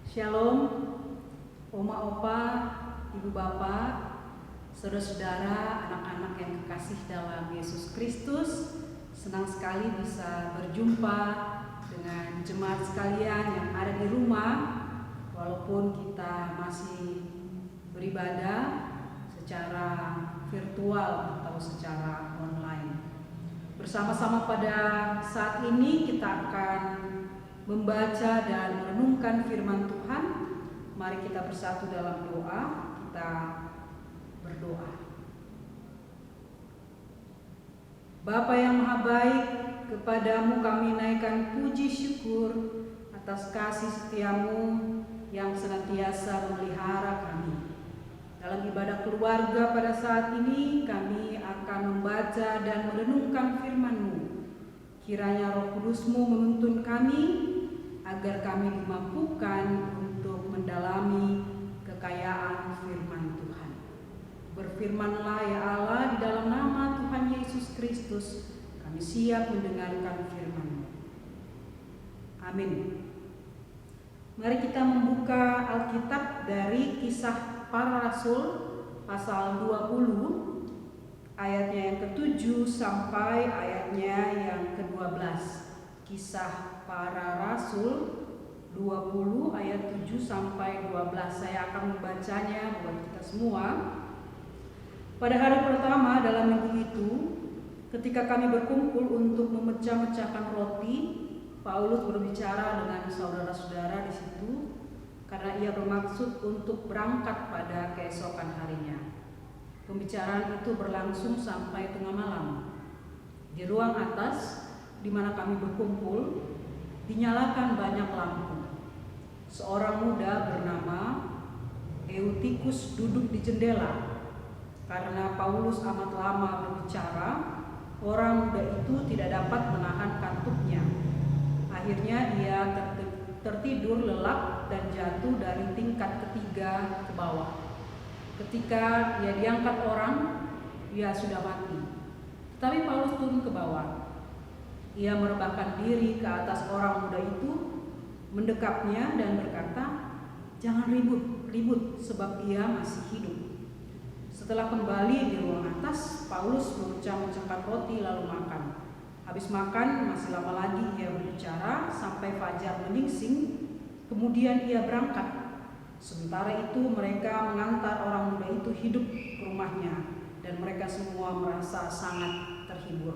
Shalom, Oma Opa, Ibu Bapak, saudara-saudara, anak-anak yang kekasih dalam Yesus Kristus. Senang sekali bisa berjumpa dengan jemaat sekalian yang ada di rumah, walaupun kita masih beribadah secara virtual atau secara online. Bersama-sama pada saat ini kita akan membaca dan merenungkan firman Tuhan. Mari kita bersatu dalam doa. Kita berdoa. Bapa yang Maha Baik, kepadamu kami naikkan puji syukur atas kasih setiamu yang senantiasa memelihara kami. Dalam ibadah keluarga pada saat ini kami akan membaca dan merenungkan firman-Mu. Kiranya Roh Kudus-Mu menuntun kami agar kami dimampukan untuk mendalami kekayaan firman Tuhan. Berfirmanlah ya Allah, di dalam nama Tuhan Yesus Kristus kami siap mendengarkan firman-Mu. Amin. Mari kita membuka Alkitab dari Kisah Para Rasul pasal 20 ayatnya yang ke-7 sampai ayatnya yang ke-12. Kisah Para Rasul 20 ayat 7 sampai 12. Saya akan membacanya buat kita semua. Pada hari pertama dalam minggu itu, ketika kami berkumpul untuk memecah-mecahkan roti, Paulus berbicara dengan saudara-saudara di situ karena ia bermaksud untuk berangkat pada keesokan harinya. Pembicaraan itu berlangsung sampai tengah malam. Di ruang atas di mana kami berkumpul, dinyalakan banyak lampu. Seorang muda bernama Eutikus duduk di jendela. Karena Paulus amat lama berbicara, orang muda itu tidak dapat menahan kantuknya. Akhirnya ia tertidur lelap dan jatuh dari tingkat ketiga ke bawah. Ketika ia diangkat orang, ia sudah mati. Tetapi Paulus turun ke bawah. Ia merebahkan diri ke atas orang muda itu, mendekapnya dan berkata, "Jangan ribut, sebab ia masih hidup." Setelah kembali di ruang atas, Paulus memecah-mecahkan roti lalu makan. Habis makan, masih lama lagi ia berbicara sampai fajar menyingsing, kemudian ia berangkat. Sementara itu mereka mengantar orang muda itu hidup ke rumahnya, dan mereka semua merasa sangat terhibur.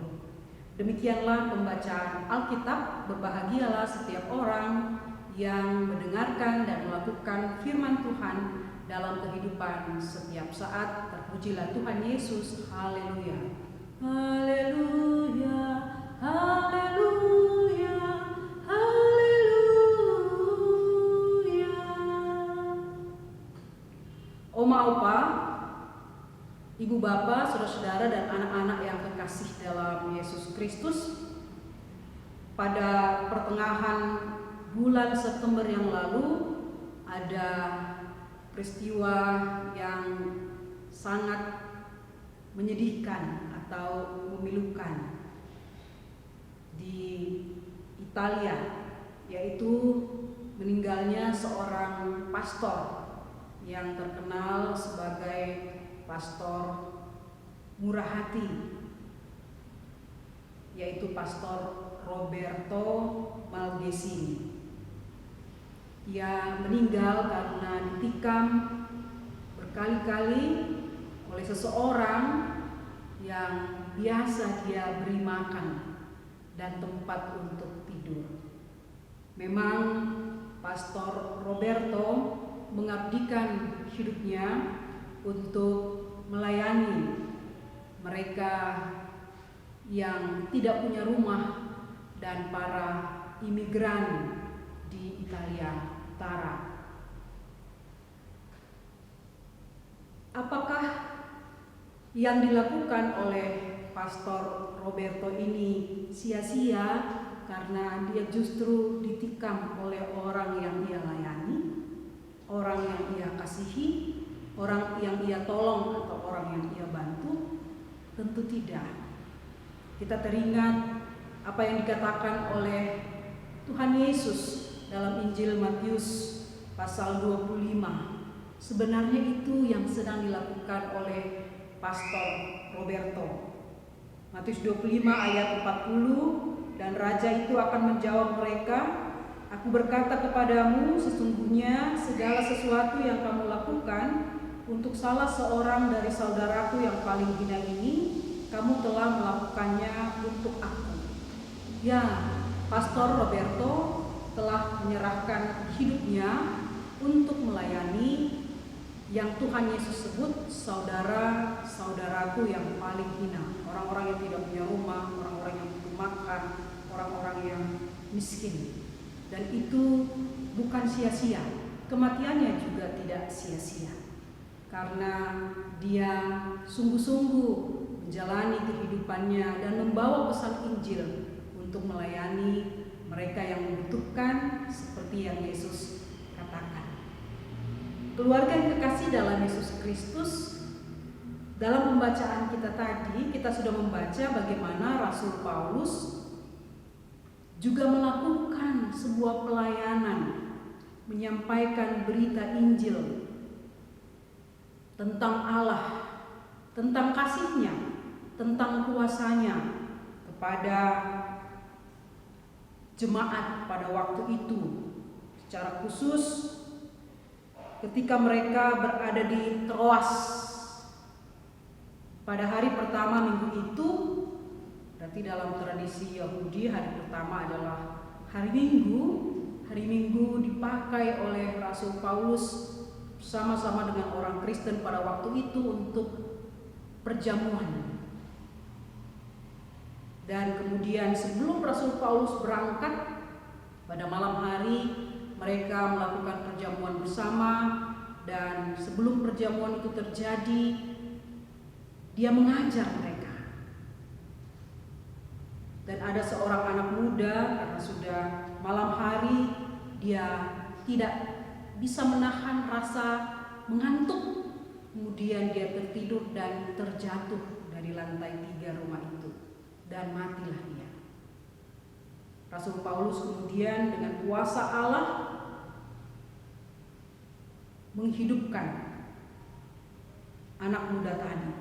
Demikianlah pembacaan Alkitab. Berbahagialah setiap orang yang mendengarkan dan melakukan firman Tuhan dalam kehidupan setiap saat. Terpujilah Tuhan Yesus. Haleluya. Haleluya. Haleluya. Haleluya. Oma Opa, Ibu Bapak, saudara-saudara dan anak-anak yang kekasih dalam Yesus Kristus, pada pertengahan bulan September yang lalu ada peristiwa yang sangat menyedihkan atau memilukan di Italia, yaitu meninggalnya seorang pastor yang terkenal sebagai pastor murah hati, yaitu Pastor Roberto Malgesi. Ia meninggal karena ditikam berkali-kali oleh seseorang yang biasa dia beri makan dan tempat untuk tidur. Memang Pastor Roberto mengabdikan hidupnya untuk melayani mereka yang tidak punya rumah dan para imigran di Italia Utara. Apakah yang dilakukan oleh Pastor Roberto ini sia-sia karena dia justru ditikam oleh orang yang ia layani, orang yang ia kasihi, orang yang ia tolong atau orang yang ia bantu? Tentu tidak. Kita teringat apa yang dikatakan oleh Tuhan Yesus dalam Injil Matius pasal 25. Sebenarnya itu yang sedang dilakukan oleh Pastor Roberto. Matius 25 ayat 40, dan raja itu akan menjawab mereka, "Aku berkata kepadamu, sesungguhnya segala sesuatu yang kamu lakukan untuk salah seorang dari saudaraku yang paling hina ini, kamu telah melakukannya untuk aku." Ya, Pastor Roberto telah menyerahkan hidupnya untuk melayani yang Tuhan Yesus sebut saudara-saudaraku yang paling hina, orang-orang yang tidak punya rumah, orang-orang yang butuh makan, orang-orang yang miskin. Dan itu bukan sia-sia, kematiannya juga tidak sia-sia, karena dia sungguh-sungguh menjalani kehidupannya dan membawa pesan Injil untuk melayani mereka yang membutuhkan, seperti yang Yesus katakan. Keluarga yang kekasih dalam Yesus Kristus, dalam pembacaan kita tadi, kita sudah membaca bagaimana Rasul Paulus juga melakukan sebuah pelayanan, menyampaikan berita Injil tentang Allah, tentang kasih-Nya, tentang kuasa-Nya kepada jemaat pada waktu itu. Secara khusus ketika mereka berada di Troas pada hari pertama minggu itu, berarti dalam tradisi Yahudi hari pertama adalah hari Minggu. Hari Minggu dipakai oleh Rasul Paulus bersama-sama dengan orang Kristen pada waktu itu untuk perjamuan. Dan kemudian sebelum Rasul Paulus berangkat pada malam hari, mereka melakukan perjamuan bersama, dan sebelum perjamuan itu terjadi, dia mengajar mereka. Dan ada seorang anak muda, karena sudah malam hari, dia tidak bisa menahan rasa mengantuk. Kemudian dia tertidur dan terjatuh dari lantai 3 rumah itu, dan matilah dia. Rasul Paulus kemudian dengan kuasa Allah menghidupkan anak muda tadi,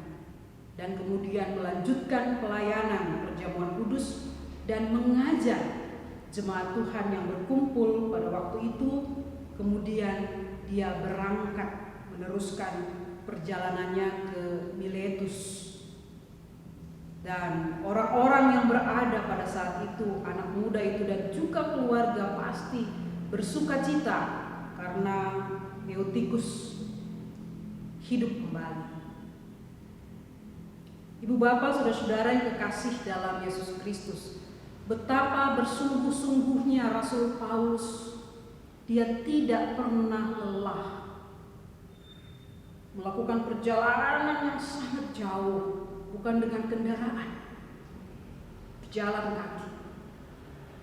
dan kemudian melanjutkan pelayanan perjamuan kudus dan mengajar jemaat Tuhan yang berkumpul pada waktu itu. Kemudian dia berangkat meneruskan perjalanannya ke Miletus. Dan orang-orang yang berada pada saat itu, anak muda itu dan juga keluarga, pasti bersuka cita karena Eutikus hidup kembali. Ibu bapak, saudara-saudara yang kekasih dalam Yesus Kristus, betapa bersungguh-sungguhnya Rasul Paulus. Dia tidak pernah lelah melakukan perjalanan yang sangat jauh, bukan dengan kendaraan, berjalan kaki,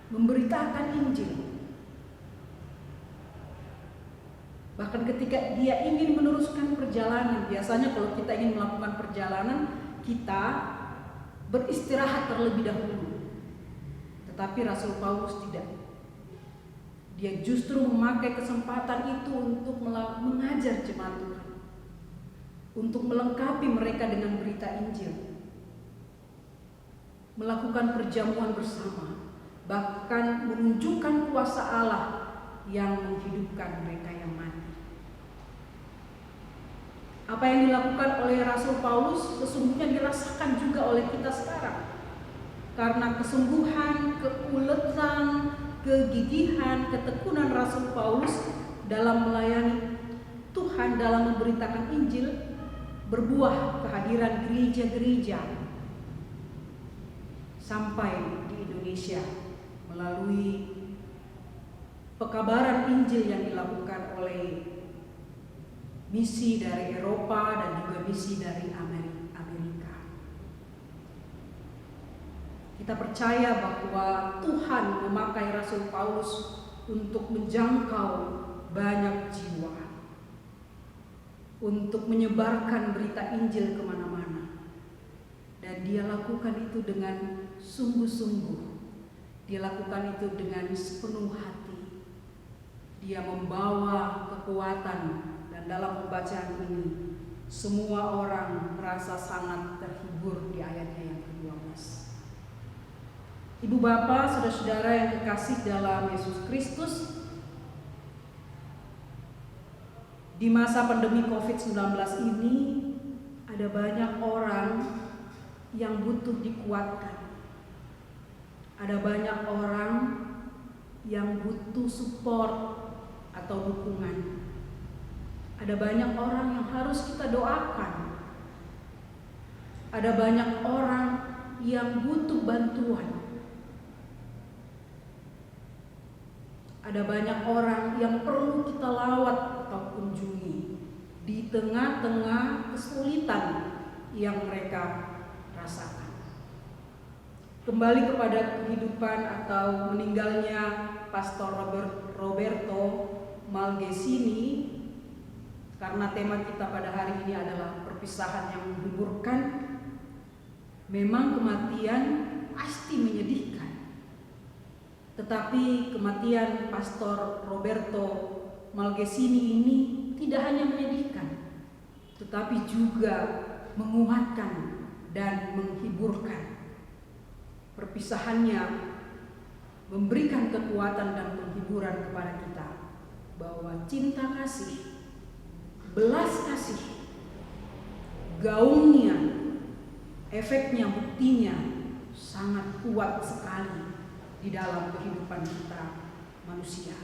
memberitakan Injil. Bahkan ketika dia ingin meneruskan perjalanan, biasanya kalau kita ingin melakukan perjalanan, kita beristirahat terlebih dahulu. Tetapi Rasul Paulus tidak. Dia justru memakai kesempatan itu untuk mengajar jemaat Tuhan, untuk melengkapi mereka dengan berita Injil, melakukan perjamuan bersama, bahkan menunjukkan kuasa Allah yang menghidupkan mereka yang mati. Apa yang dilakukan oleh Rasul Paulus sesungguhnya dirasakan juga oleh kita sekarang. Karena kesungguhan, keuletan, kegigihan, ketekunan Rasul Paulus dalam melayani Tuhan, dalam memberitakan Injil, berbuah kehadiran gereja-gereja sampai di Indonesia melalui pekabaran Injil yang dilakukan oleh misi dari Eropa dan juga misi dari Amerika. Kita percaya bahwa Tuhan memakai Rasul Paulus untuk menjangkau banyak jiwa, untuk menyebarkan berita Injil kemana-mana. Dan dia lakukan itu dengan sungguh-sungguh. Dia lakukan itu dengan sepenuh hati. Dia membawa kekuatan, dan dalam pembacaan ini semua orang merasa sangat terhibur di ayatnya yang ke-12. Ibu bapak, saudara-saudara yang kekasih dalam Yesus Kristus, di masa pandemi COVID-19 ini ada banyak orang yang butuh dikuatkan. Ada banyak orang yang butuh support atau dukungan. Ada banyak orang yang harus kita doakan. Ada banyak orang yang butuh bantuan. Ada banyak orang yang perlu kita lawat atau kunjungi di tengah-tengah kesulitan yang mereka rasakan. Kembali kepada kehidupan atau meninggalnya Pastor Roberto Malgeshini, karena tema kita pada hari ini adalah perpisahan yang menghiburkan. Memang kematian pasti menyedihkan, tetapi kematian Pastor Roberto Malgeshini ini tidak hanya menyedihkan, tetapi juga menguatkan dan menghiburkan. Perpisahannya memberikan kekuatan dan penghiburan kepada kita bahwa cinta kasih, belas kasih, gaungnya, efeknya, buktinya sangat kuat sekali di dalam kehidupan kita manusia.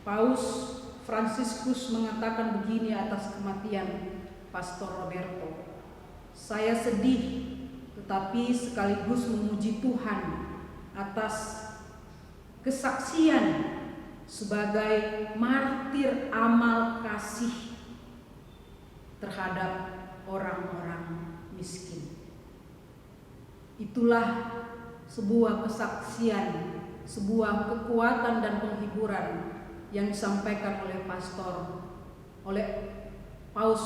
Paus Fransiskus mengatakan begini atas kematian Pastor Roberto, "Saya sedih tetapi sekaligus memuji Tuhan atas kesaksian sebagai martir amal kasih terhadap orang-orang miskin." Itulah sebuah kesaksian, sebuah kekuatan dan penghiburan yang disampaikan oleh Paus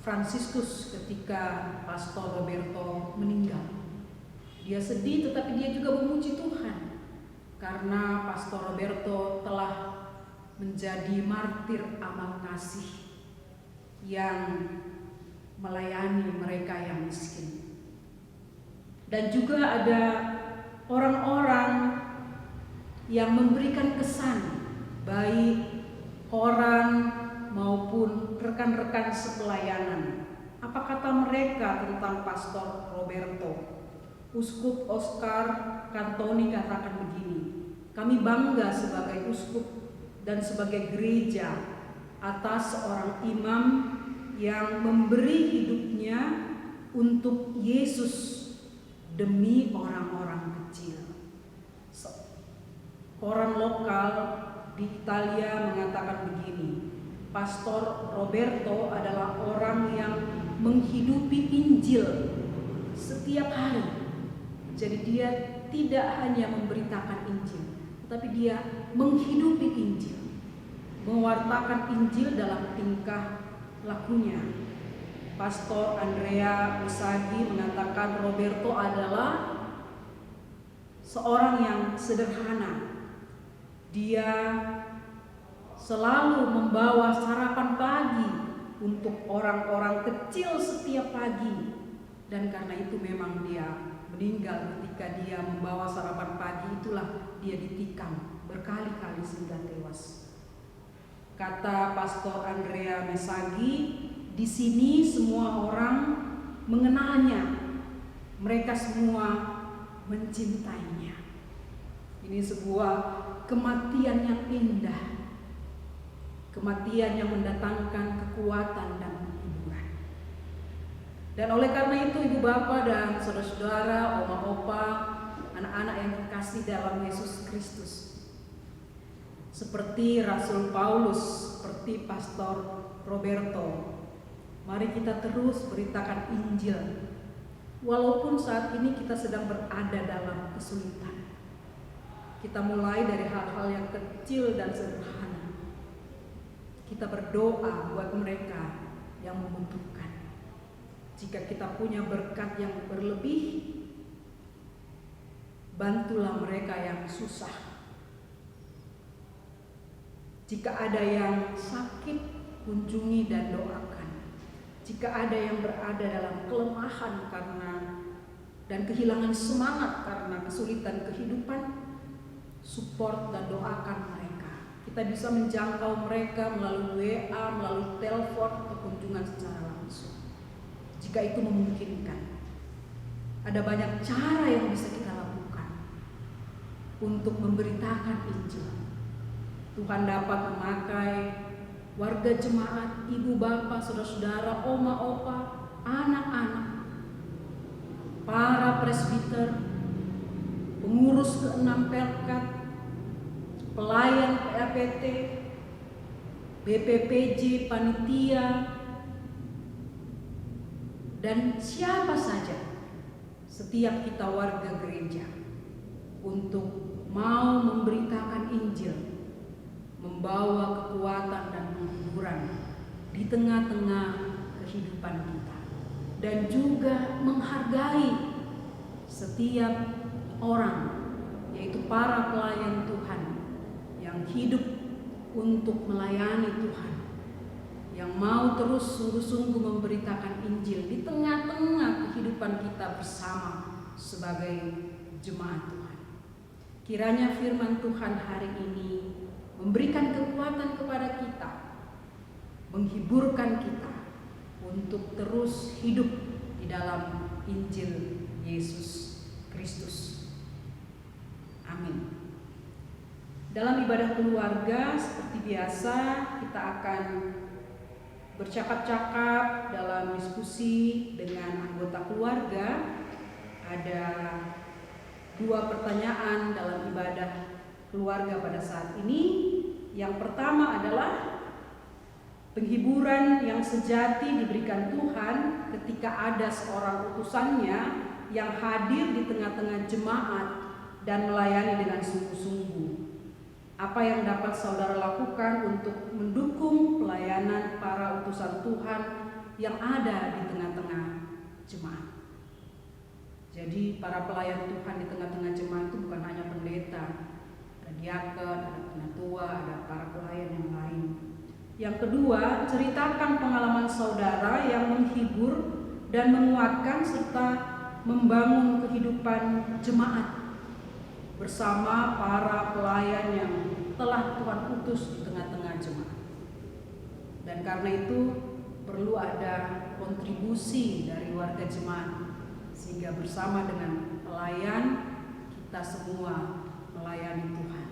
Fransiskus ketika Pastor Roberto meninggal. Dia sedih tetapi dia juga memuji Tuhan karena Pastor Roberto telah menjadi martir amal kasih yang melayani mereka yang miskin. Dan juga ada orang-orang yang memberikan kesan, baik koran maupun rekan-rekan sepelayanan. Apa kata mereka tentang Pastor Roberto? Uskup Oscar Cantoni katakan begini, "Kami bangga sebagai uskup dan sebagai gereja atas seorang imam yang memberi hidupnya untuk Yesus demi orang-orang kecil." Koran lokal di Italia mengatakan begini, "Pastor Roberto adalah orang yang menghidupi Injil setiap hari." Jadi dia tidak hanya memberitakan Injil, tetapi dia menghidupi Injil, mewartakan Injil dalam tingkah lakunya. Pastor Andrea Messaggi mengatakan Roberto adalah seorang yang sederhana. Dia selalu membawa sarapan pagi untuk orang-orang kecil setiap pagi, dan karena itu memang dia meninggal ketika dia membawa sarapan pagi. Itulah dia ditikam berkali-kali sehingga tewas. Kata Pastor Andrea Messaggi, di sini semua orang mengenalnya, mereka semua mencintainya. Ini sebuah kematian yang indah, kematian yang mendatangkan kekuatan dan hiburan. Dan oleh karena itu ibu bapak dan saudara-saudara, oma opa, anak-anak yang terkasih dalam Yesus Kristus, seperti Rasul Paulus, seperti Pastor Roberto, mari kita terus beritakan Injil walaupun saat ini kita sedang berada dalam kesulitan. Kita mulai dari hal-hal yang kecil dan sederhana. Kita berdoa buat mereka yang membutuhkan. Jika kita punya berkat yang berlebih, bantulah mereka yang susah. Jika ada yang sakit, kunjungi dan doakan. Jika ada yang berada dalam kelemahan dan kehilangan semangat karena kesulitan kehidupan, support dan doakan mereka. Kita bisa menjangkau mereka melalui WA, melalui telepon, atau kunjungan secara langsung. Jika itu memungkinkan. Ada banyak cara yang bisa kita lakukan untuk memberitakan Injil. Tuhan dapat memakai warga jemaat, ibu bapak, saudara-saudara, oma opa, anak-anak, para presbiter, pengurus ke-6 Pelkat, pelayan PAPT, BPPJ, panitia, dan siapa saja, setiap kita warga gereja, untuk mau memberitakan Injil, membawa kekuatan dan penghiburan di tengah-tengah kehidupan kita, dan juga menghargai setiap orang, yaitu para pelayan Tuhan yang hidup untuk melayani Tuhan, yang mau terus sungguh-sungguh memberitakan Injil di tengah-tengah kehidupan kita bersama sebagai jemaat Tuhan. Kiranya firman Tuhan hari ini memberikan kekuatan kepada kita, menghiburkan kita untuk terus hidup di dalam Injil Yesus Kristus. Amin. Dalam ibadah keluarga seperti biasa, kita akan bercakap-cakap dalam diskusi dengan anggota keluarga. Ada 2 pertanyaan dalam ibadah keluarga pada saat ini. Yang pertama adalah penghiburan yang sejati diberikan Tuhan ketika ada seorang utusannya yang hadir di tengah-tengah jemaat dan melayani dengan sungguh-sungguh. Apa yang dapat saudara lakukan untuk mendukung pelayanan para utusan Tuhan yang ada di tengah-tengah jemaat? Jadi para pelayan Tuhan di tengah-tengah jemaat itu bukan hanya pendeta, ada diaken, ada penatua, ada para pelayan yang lain. Yang kedua, ceritakan pengalaman saudara yang menghibur dan menguatkan serta membangun kehidupan jemaat bersama para pelayan yang telah Tuhan utus di tengah-tengah jemaat. Dan karena itu perlu ada kontribusi dari warga jemaat, sehingga bersama dengan pelayan kita semua melayani Tuhan.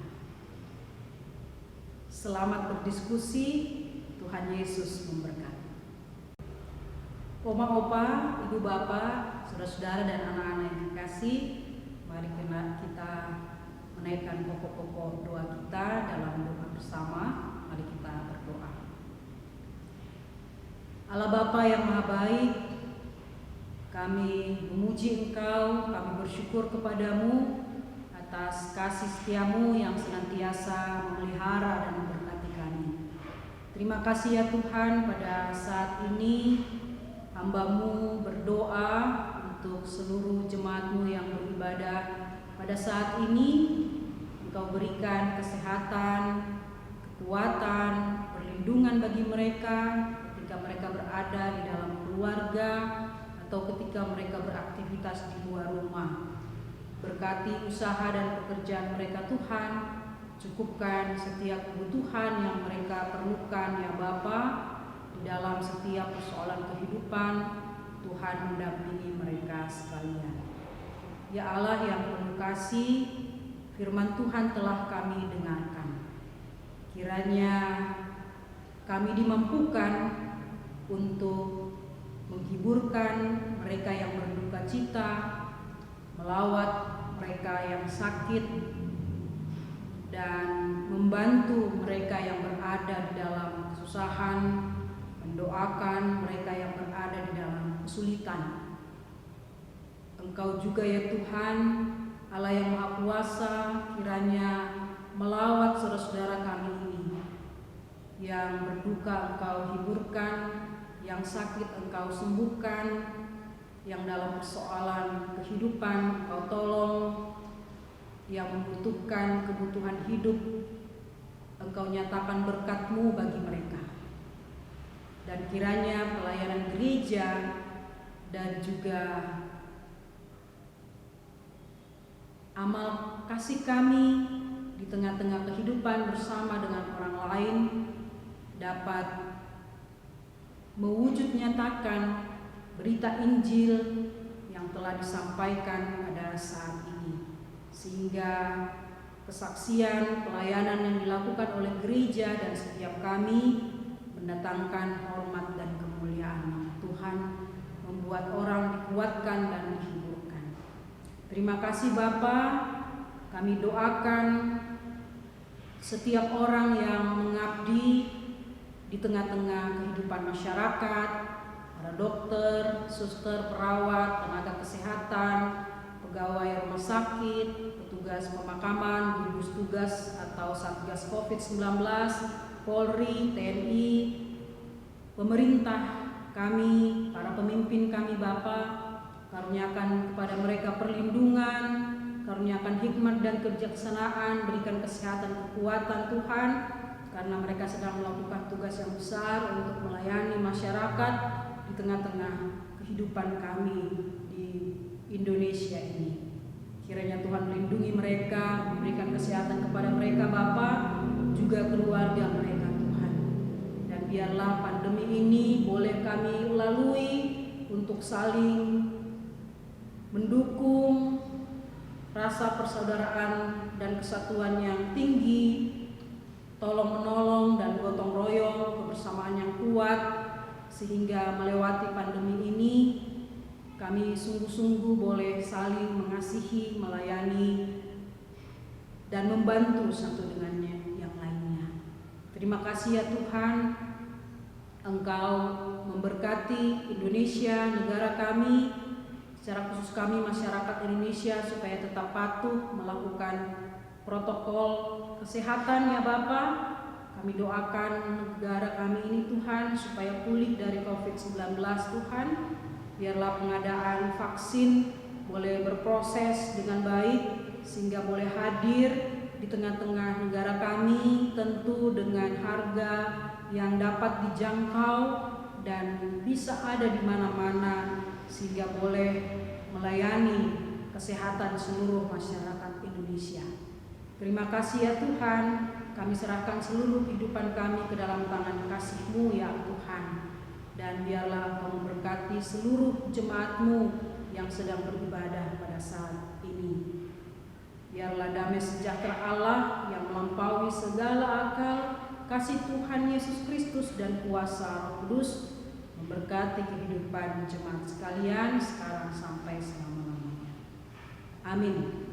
Selamat berdiskusi, Tuhan Yesus memberkati. Oma opa, ibu bapak, saudara-saudara dan anak-anak yang dikasih, mari kita menaikkan pokok-pokok doa kita dalam doa bersama. Mari kita berdoa. Allah Bapa yang Maha Baik, kami memuji Engkau, kami bersyukur kepadamu atas kasih setiamu yang senantiasa memelihara dan memberkati kami. Terima kasih ya Tuhan, pada saat ini hamba-Mu berdoa untuk seluruh jemaat-Mu yang beribadah pada saat ini. Engkau berikan kesehatan, kekuatan, perlindungan bagi mereka ketika mereka berada di dalam keluarga atau ketika mereka beraktivitas di luar rumah. Berkati usaha dan pekerjaan mereka Tuhan, cukupkan setiap kebutuhan yang mereka perlukan ya Bapa. Di dalam setiap persoalan kehidupan, Tuhan mendampingi mereka sekalian. Ya Allah yang penuh kasih, firman Tuhan telah kami dengarkan. Kiranya kami dimampukan untuk menghiburkan mereka yang berduka cita, melawat mereka yang sakit, dan membantu mereka yang berada di dalam kesusahan, mendoakan mereka yang berada di dalam kesulitan. Engkau juga ya Tuhan, Allah yang Maha Kuasa, kiranya melawat saudara-saudara kami ini. Yang berduka Engkau hiburkan, yang sakit Engkau sembuhkan, yang dalam persoalan kehidupan Engkau tolong, yang membutuhkan kebutuhan hidup Engkau nyatakan berkat-Mu bagi mereka. Dan kiranya pelayanan gereja dan juga amal kasih kami di tengah-tengah kehidupan bersama dengan orang lain dapat mewujud nyatakan berita Injil yang telah disampaikan pada saat ini, sehingga kesaksian pelayanan yang dilakukan oleh gereja dan setiap kami mendatangkan hormat dan kemuliaan Tuhan, membuat orang dikuatkan dan dihiburkan. Terima kasih Bapa. Kami doakan setiap orang yang mengabdi di tengah-tengah kehidupan masyarakat, para dokter, suster, perawat, tenaga kesehatan, pegawai rumah sakit, petugas pemakaman, gugus tugas atau Satgas COVID-19, Polri, TNI, pemerintah kami, para pemimpin kami Bapa, karuniakan kepada mereka perlindungan, karuniakan hikmat dan kebijaksanaan, berikan kesehatan, kekuatan Tuhan, karena mereka sedang melakukan tugas yang besar untuk melayani masyarakat di tengah-tengah kehidupan kami di Indonesia ini. Kiranya Tuhan melindungi mereka, memberikan kesehatan kepada mereka Bapa, juga keluarga mereka Tuhan. Dan biarlah pandemi ini boleh kami lalui untuk saling mendukung rasa persaudaraan dan kesatuan yang tinggi, tolong-menolong dan gotong royong, kebersamaan yang kuat, sehingga melewati pandemi ini kami sungguh-sungguh boleh saling mengasihi, melayani, dan membantu satu dengan yang lainnya. Terima kasih ya Tuhan, Engkau memberkati Indonesia, negara kami, secara khusus kami masyarakat Indonesia, supaya tetap patuh melakukan protokol kesehatan ya Bapa. Kami doakan negara kami ini Tuhan supaya pulih dari COVID-19 Tuhan. Biarlah pengadaan vaksin boleh berproses dengan baik sehingga boleh hadir di tengah-tengah negara kami, tentu dengan harga yang dapat dijangkau dan bisa ada di mana-mana sehingga boleh melayani kesehatan seluruh masyarakat Indonesia. Terima kasih ya Tuhan, kami serahkan seluruh kehidupan kami ke dalam tangan kasih-Mu ya Tuhan. Dan biarlah Engkau memberkati seluruh jemaat-Mu yang sedang beribadah pada saat ini. Biarlah damai sejahtera Allah yang melampaui segala akal, kasih Tuhan Yesus Kristus dan kuasa Roh Kudus memberkati kehidupan jemaat sekalian sekarang sampai selama-lamanya. Amin.